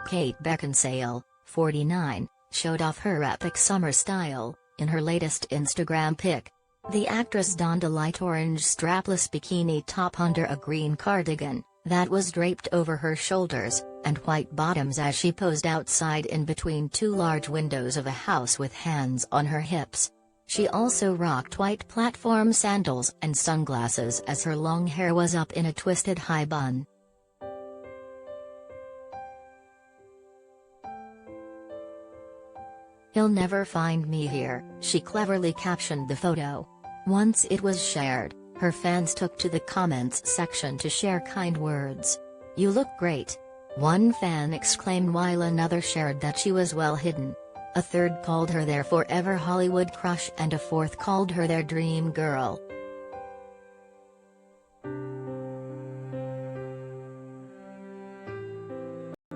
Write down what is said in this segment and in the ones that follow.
Kate Beckinsale, 49, showed off her epic summer style in her latest Instagram pic. The actress donned a light orange strapless bikini top under a green cardigan that was draped over her shoulders, and white bottoms as she posed outside in between two large windows of a house with hands on her hips. She also rocked white platform sandals and sunglasses as her long hair was up in a twisted high bun. "He'll never find me here," she cleverly captioned the photo. Once it was shared, her fans took to the comments section to share kind words. "You look great," one fan exclaimed, while another shared that she was well hidden. A third called her their forever Hollywood crush, and a fourth called her their dream girl.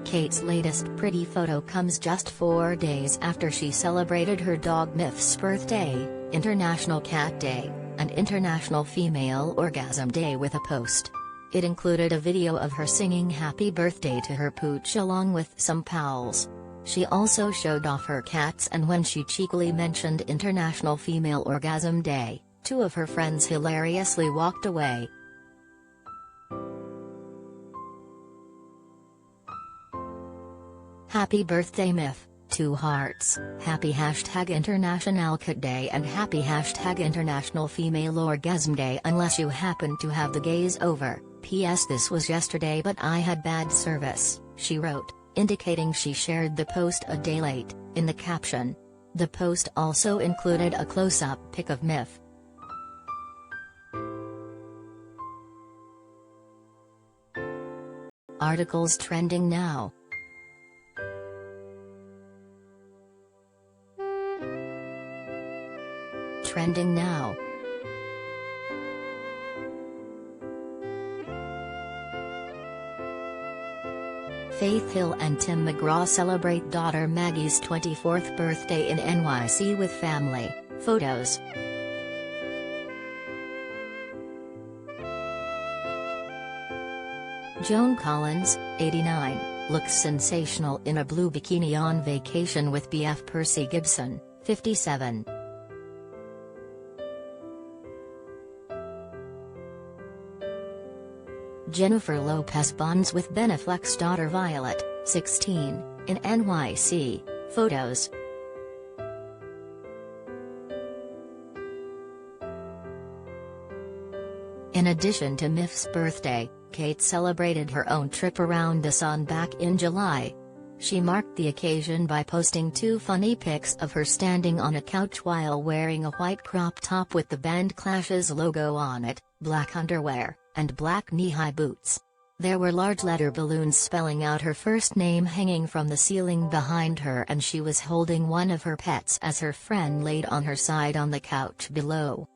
Kate's latest pretty photo comes just 4 days after she celebrated her dog Miff's birthday, International Cat Day, and International Female Orgasm Day with a post. It included a video of her singing happy birthday to her pooch along with some pals. She also showed off her cats, and when she cheekily mentioned International Female Orgasm Day, two of her friends hilariously walked away. "Happy birthday Miff, 2 hearts, happy #International Cat Day and happy #International Female Orgasm Day unless you happen to have the gaze over. P.S. This was yesterday but I had bad service," she wrote, indicating she shared the post a day late. In the caption, the post also included a close-up pic of Miff. Articles trending now. Trending now. Faith Hill and Tim McGraw celebrate daughter Maggie's 24th birthday in NYC with family. Photos. Joan Collins, 89, looks sensational in a blue bikini on vacation with BF Percy Gibson, 57. Jennifer Lopez bonds with Ben Affleck's daughter Violet, 16, in NYC. Photos. In addition to Miff's birthday, Kate celebrated her own trip around the sun back in July. She marked the occasion by posting 2 funny pics of her standing on a couch while wearing a white crop top with the band Clash's logo on it, black underwear, and black knee-high boots. There were large letter balloons spelling out her first name hanging from the ceiling behind her, and she was holding one of her pets as her friend laid on her side on the couch below.